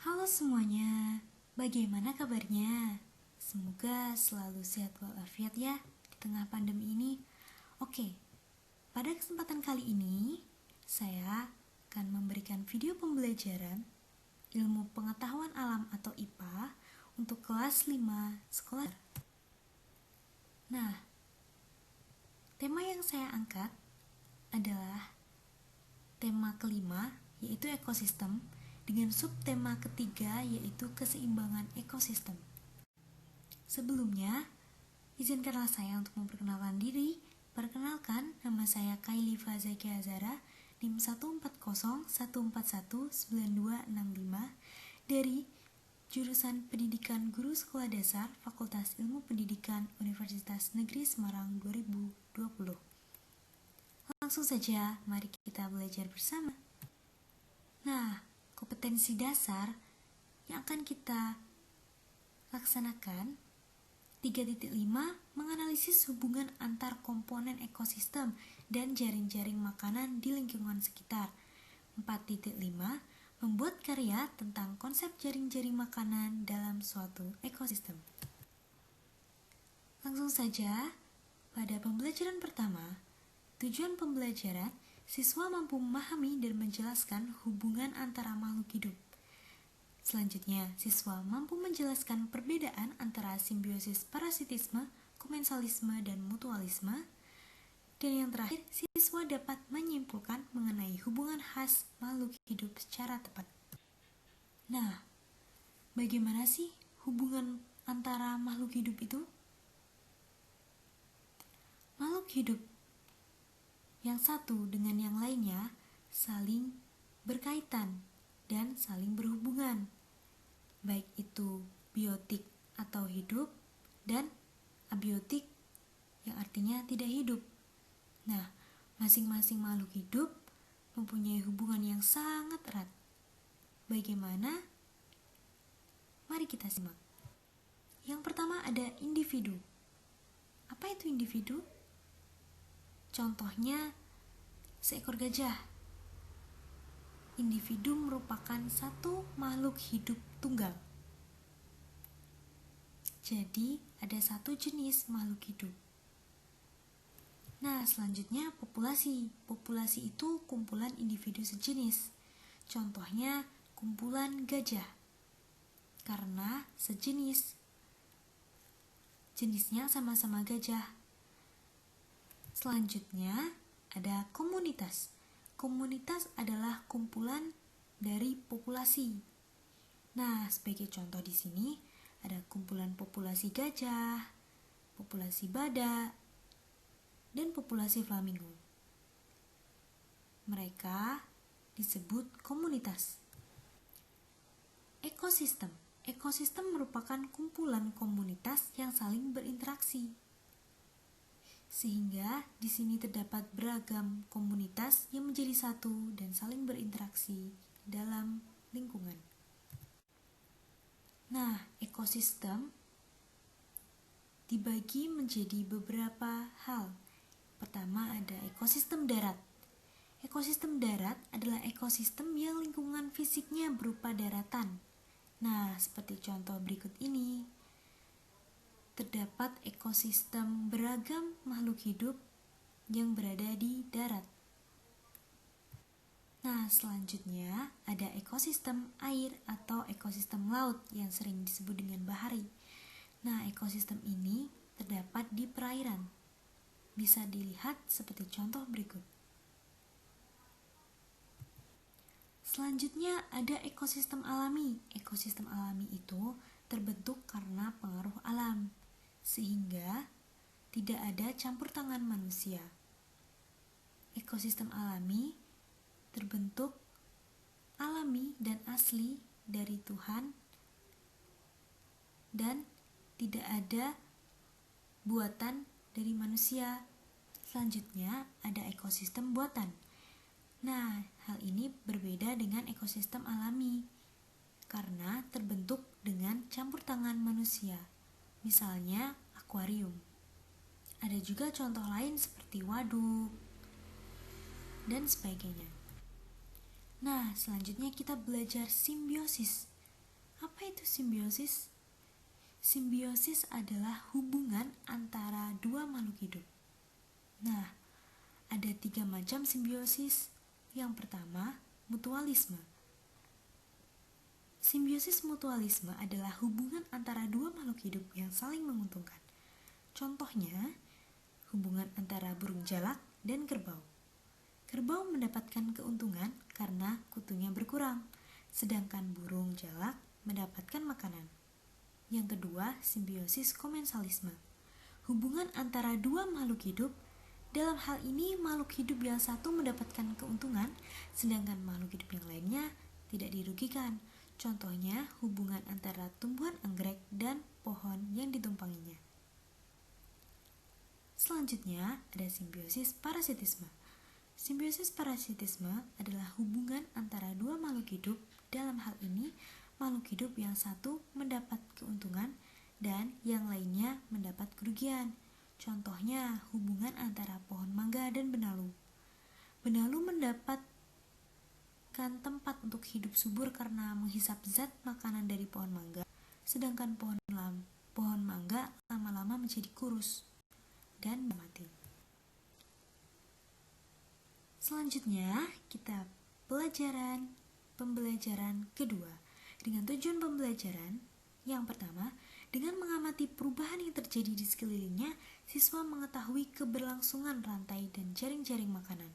Halo semuanya, bagaimana kabarnya? Semoga selalu sehat walafiat ya di tengah pandemi ini. Oke, pada kesempatan kali ini saya akan memberikan video pembelajaran ilmu pengetahuan alam atau IPA untuk kelas 5 sekolah. Nah, tema yang saya angkat adalah tema kelima, yaitu ekosistem, dengan subtema ketiga yaitu keseimbangan ekosistem. Sebelumnya, izinkanlah saya untuk memperkenalkan diri. Perkenalkan, nama saya Kailifa Zakia Azara, NIM 140141925 dari jurusan Pendidikan Guru Sekolah Dasar Fakultas Ilmu Pendidikan Universitas Negeri Semarang 2020. Langsung saja, mari kita belajar bersama. Nah, kompetensi dasar yang akan kita laksanakan 3.5 menganalisis hubungan antar komponen ekosistem dan jaring-jaring makanan di lingkungan sekitar. 4.5 membuat karya tentang konsep jaring-jaring makanan dalam suatu ekosistem. Langsung saja, pada pembelajaran pertama, tujuan pembelajaran siswa mampu memahami dan menjelaskan hubungan antara makhluk hidup. Selanjutnya, siswa mampu menjelaskan perbedaan antara simbiosis parasitisme, komensalisme, dan mutualisme. Dan yang terakhir, siswa dapat menyimpulkan mengenai hubungan khas makhluk hidup secara tepat. Nah, bagaimana sih hubungan antara makhluk hidup itu? Makhluk hidup yang satu dengan yang lainnya saling berkaitan dan saling berhubungan, baik itu biotik atau hidup dan abiotik yang artinya tidak hidup. Nah, masing-masing makhluk hidup mempunyai hubungan yang sangat erat. Bagaimana? Mari kita simak. Yang pertama ada individu. Apa itu individu? Contohnya, seekor gajah. Individu merupakan satu makhluk hidup tunggal. Jadi, ada satu jenis makhluk hidup. Nah, selanjutnya populasi. Populasi itu kumpulan individu sejenis. Contohnya, kumpulan gajah. Karena sejenis. Jenisnya sama-sama gajah. Selanjutnya, ada komunitas. Komunitas adalah kumpulan dari populasi. Nah, sebagai contoh di sini ada kumpulan populasi gajah, populasi badak, dan populasi flamingo. Mereka disebut komunitas. Ekosistem. Ekosistem merupakan kumpulan komunitas yang saling berinteraksi. Sehingga di sini terdapat beragam komunitas yang menjadi satu dan saling berinteraksi dalam lingkungan. Nah, ekosistem dibagi menjadi beberapa hal. Pertama ada ekosistem darat. Ekosistem darat adalah ekosistem yang lingkungan fisiknya berupa daratan. Nah, seperti contoh berikut ini. Terdapat ekosistem beragam makhluk hidup yang berada di darat. Nah, selanjutnya ada ekosistem air atau ekosistem laut yang sering disebut dengan bahari. Nah, ekosistem ini terdapat di perairan. Bisa dilihat seperti contoh berikut. Selanjutnya ada ekosistem alami. Ekosistem alami itu terbentuk karena pengaruh alam, sehingga tidak ada campur tangan manusia. Ekosistem alami terbentuk alami dan asli dari Tuhan dan tidak ada buatan dari manusia. Selanjutnya ada ekosistem buatan. Nah, hal ini berbeda dengan ekosistem alami karena terbentuk dengan campur tangan manusia. Misalnya akuarium. Ada juga contoh lain seperti waduk dan sebagainya. Nah, selanjutnya kita belajar simbiosis. Apa itu simbiosis? Simbiosis adalah hubungan antara dua makhluk hidup. Nah, ada 3 macam simbiosis. Yang pertama, mutualisme. Simbiosis mutualisme adalah hubungan antara dua makhluk hidup yang saling menguntungkan. Contohnya, hubungan antara burung jalak dan kerbau. Kerbau mendapatkan keuntungan karena kutunya berkurang, sedangkan burung jalak mendapatkan makanan. Yang kedua, simbiosis komensalisme. Hubungan antara dua makhluk hidup. Dalam hal ini, makhluk hidup yang satu mendapatkan keuntungan, sedangkan makhluk hidup yang lainnya tidak dirugikan. Contohnya, hubungan antara tumbuhan anggrek dan pohon yang ditumpanginya. Selanjutnya, ada simbiosis parasitisme. Simbiosis parasitisme adalah hubungan antara dua makhluk hidup. Dalam hal ini, makhluk hidup yang satu mendapat keuntungan dan yang lainnya mendapat kerugian. Contohnya, hubungan antara pohon mangga dan benalu. Benalu mendapatkan tempat untuk hidup subur karena menghisap zat makanan dari pohon mangga, sedangkan pohon mangga lama-lama menjadi kurus dan mati. Selanjutnya, kita pembelajaran kedua. Dengan tujuan pembelajaran, yang pertama, dengan mengamati perubahan yang terjadi di sekelilingnya, siswa mengetahui keberlangsungan rantai dan jaring-jaring makanan.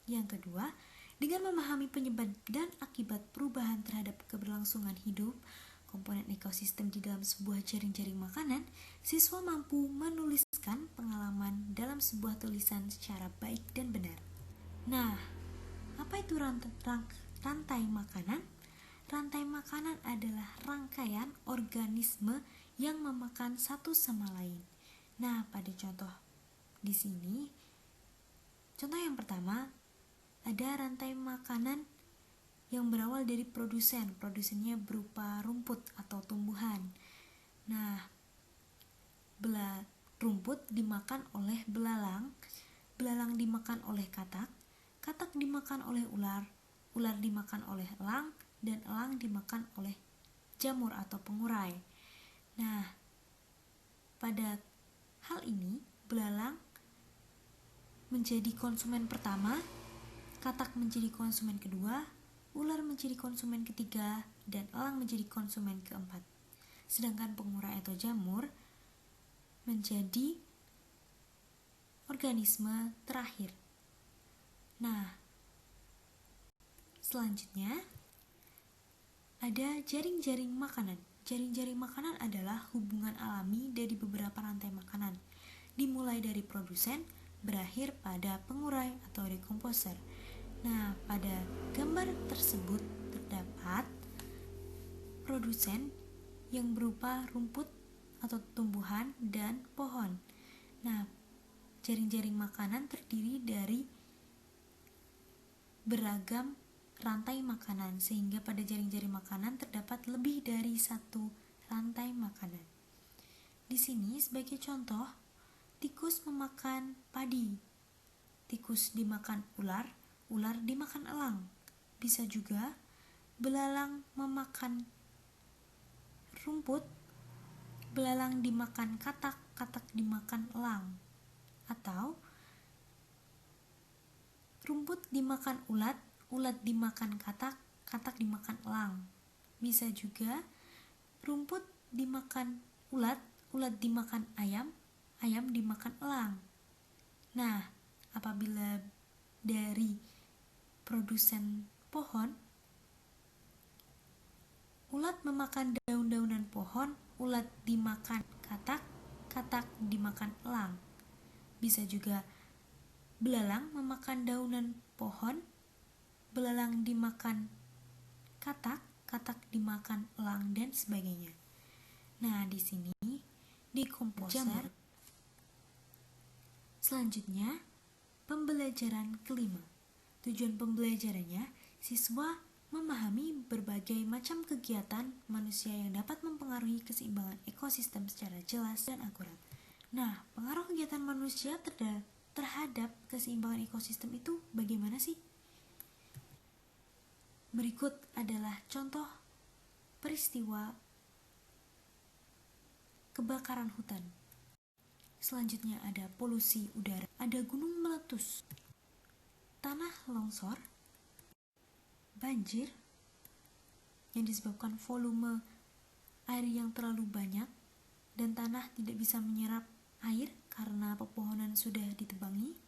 Yang kedua, dengan memahami penyebab dan akibat perubahan terhadap keberlangsungan hidup, komponen ekosistem di dalam sebuah jaring-jaring makanan, siswa mampu menuliskan pengalaman dalam sebuah tulisan secara baik dan benar. Nah, apa itu rantai makanan? Rantai makanan adalah rangkaian organisme yang memakan satu sama lain. Nah, pada contoh di sini, contoh yang pertama, ada rantai makanan yang berawal dari produsen. Produsennya berupa rumput atau tumbuhan. Nah, rumput dimakan oleh belalang, belalang dimakan oleh katak, katak dimakan oleh ular, ular dimakan oleh elang, dan elang dimakan oleh jamur atau pengurai. Nah, pada hal ini, belalang menjadi konsumen pertama, katak menjadi konsumen kedua, ular menjadi konsumen ketiga, dan elang menjadi konsumen keempat. Sedangkan pengurai atau jamur menjadi organisme terakhir. Nah, selanjutnya ada jaring-jaring makanan. Jaring-jaring makanan adalah hubungan alami dari beberapa rantai makanan, dimulai dari produsen, berakhir pada pengurai atau dekomposer. Nah, pada gambar tersebut terdapat produsen yang berupa rumput atau tumbuhan dan pohon. Nah, jaring-jaring makanan terdiri dari beragam rantai makanan, sehingga pada jaring-jaring makanan terdapat lebih dari satu rantai makanan. Di sini sebagai contoh, tikus memakan padi, tikus dimakan ular, ular dimakan elang. Bisa juga belalang memakan rumput, belalang dimakan katak, katak dimakan elang. Atau rumput dimakan ulat, ulat dimakan katak, katak dimakan elang. Bisa juga rumput dimakan ulat, ulat dimakan ayam, ayam dimakan elang. Nah, apabila dari produsen pohon, ulat memakan daun-daunan pohon, ulat dimakan katak, katak dimakan elang. Bisa juga belalang memakan daunan pohon, belalang dimakan katak, katak dimakan elang, dan sebagainya. Nah, di sini di komposer. Selanjutnya, pembelajaran kelima. Tujuan pembelajarannya, siswa memahami berbagai macam kegiatan manusia yang dapat mempengaruhi keseimbangan ekosistem secara jelas dan akurat. Nah, pengaruh kegiatan manusia terhadap keseimbangan ekosistem itu bagaimana sih? Berikut adalah contoh peristiwa kebakaran hutan. Selanjutnya ada polusi udara, ada gunung meletus, tanah longsor, banjir yang disebabkan volume air yang terlalu banyak dan tanah tidak bisa menyerap air karena pepohonan sudah ditebangi.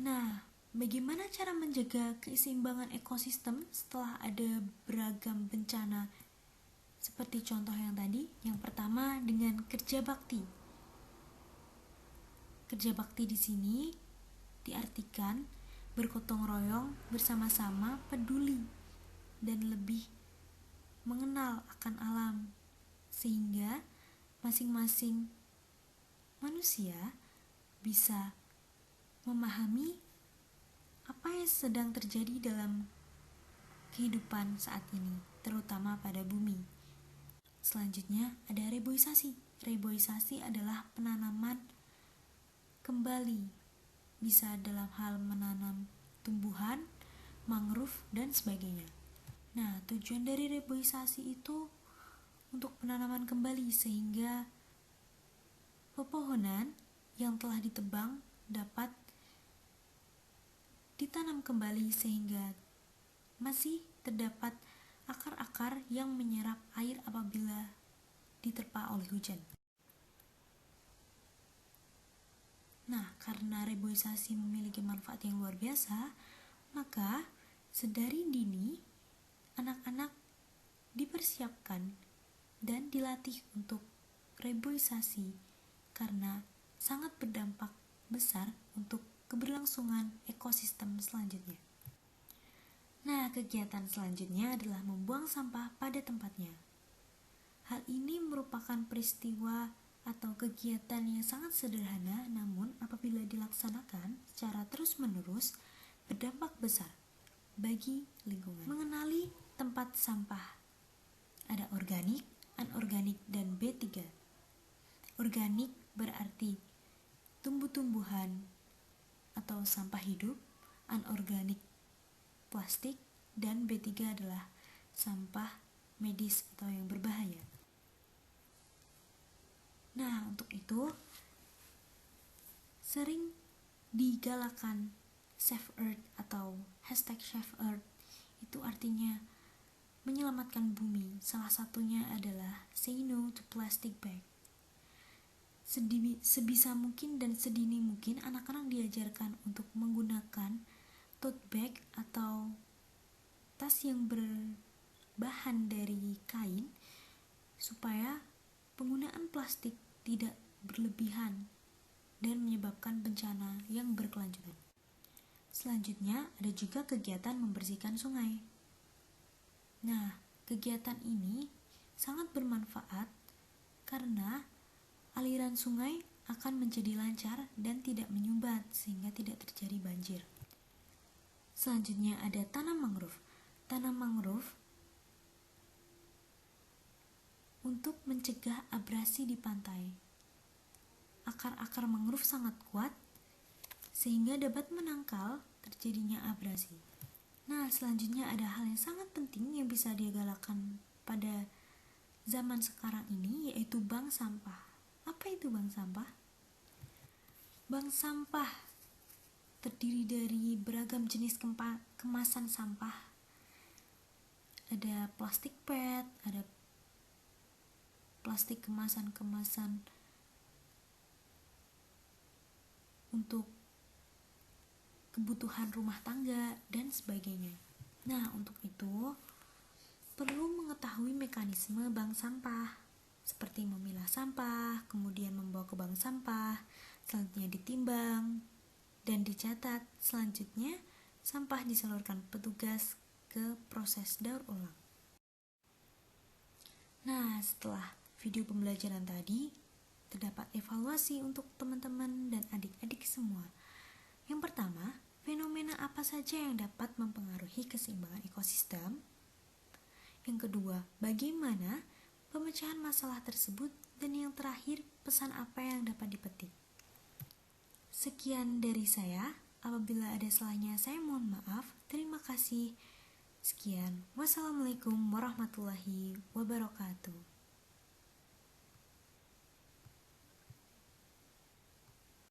Nah, bagaimana cara menjaga keseimbangan ekosistem setelah ada beragam bencana? Seperti contoh yang tadi, yang pertama dengan kerja bakti. Kerja bakti di sini diartikan bergotong royong, bersama-sama, peduli, dan lebih mengenal akan alam, sehingga masing-masing manusia bisa memahami apa yang sedang terjadi dalam kehidupan saat ini, terutama pada bumi. Selanjutnya ada reboisasi. Reboisasi adalah penanaman kembali, bisa dalam hal menanam tumbuhan, mangrove, dan sebagainya. Nah, tujuan dari reboisasi itu untuk penanaman kembali sehingga pepohonan yang telah ditebang dapat ditanam kembali sehingga masih terdapat akar-akar yang menyerap air apabila diterpa oleh hujan. Nah, karena reboisasi memiliki manfaat yang luar biasa, maka sedari dini anak-anak dipersiapkan dan dilatih untuk reboisasi karena sangat berdampak besar untuk keberlangsungan ekosistem selanjutnya. Nah, kegiatan selanjutnya adalah membuang sampah pada tempatnya. Hal ini merupakan peristiwa atau kegiatan yang sangat sederhana, namun apabila dilaksanakan secara terus-menerus berdampak besar bagi lingkungan. Mengenali tempat sampah. Ada organik, anorganik, dan B3. Organik berarti tumbuh-tumbuhan atau sampah hidup, anorganik plastik, dan B3 adalah sampah medis atau yang berbahaya. Nah, untuk itu sering digalakan Save Earth atau #SaveEarth. Itu artinya menyelamatkan bumi. Salah satunya adalah say no to plastic bag. Sebisa mungkin dan sedini mungkin anak-anak diajarkan untuk menggunakan tote bag atau tas yang berbahan dari kain supaya penggunaan plastik tidak berlebihan dan menyebabkan bencana yang berkelanjutan. Selanjutnya ada juga kegiatan membersihkan sungai. Nah, kegiatan ini sangat bermanfaat karena aliran sungai akan menjadi lancar dan tidak menyumbat sehingga tidak terjadi banjir. Selanjutnya ada tanam mangrove. Tanam mangrove untuk mencegah abrasi di pantai. Akar-akar mangrove sangat kuat sehingga dapat menangkal terjadinya abrasi. Nah, selanjutnya ada hal yang sangat penting yang bisa digalakkan pada zaman sekarang ini, yaitu bank sampah. Apa itu bank sampah? Bank sampah terdiri dari beragam jenis kemasan sampah. Ada plastik PET, ada plastik kemasan-kemasan untuk kebutuhan rumah tangga dan sebagainya. Nah, untuk itu perlu mengetahui mekanisme bank sampah, seperti memilah sampah, kemudian membawa ke bank sampah, selanjutnya ditimbang dan dicatat. Selanjutnya sampah disalurkan petugas ke proses daur ulang. Nah, setelah video pembelajaran tadi, terdapat evaluasi untuk teman-teman dan adik-adik semua. Yang pertama, fenomena apa saja yang dapat mempengaruhi keseimbangan ekosistem? Yang kedua, bagaimana pemecahan masalah tersebut? Dan yang terakhir, pesan apa yang dapat dipetik? Sekian dari saya. Apabila ada salahnya, saya mohon maaf. Terima kasih. Sekian, wassalamualaikum warahmatullahi wabarakatuh.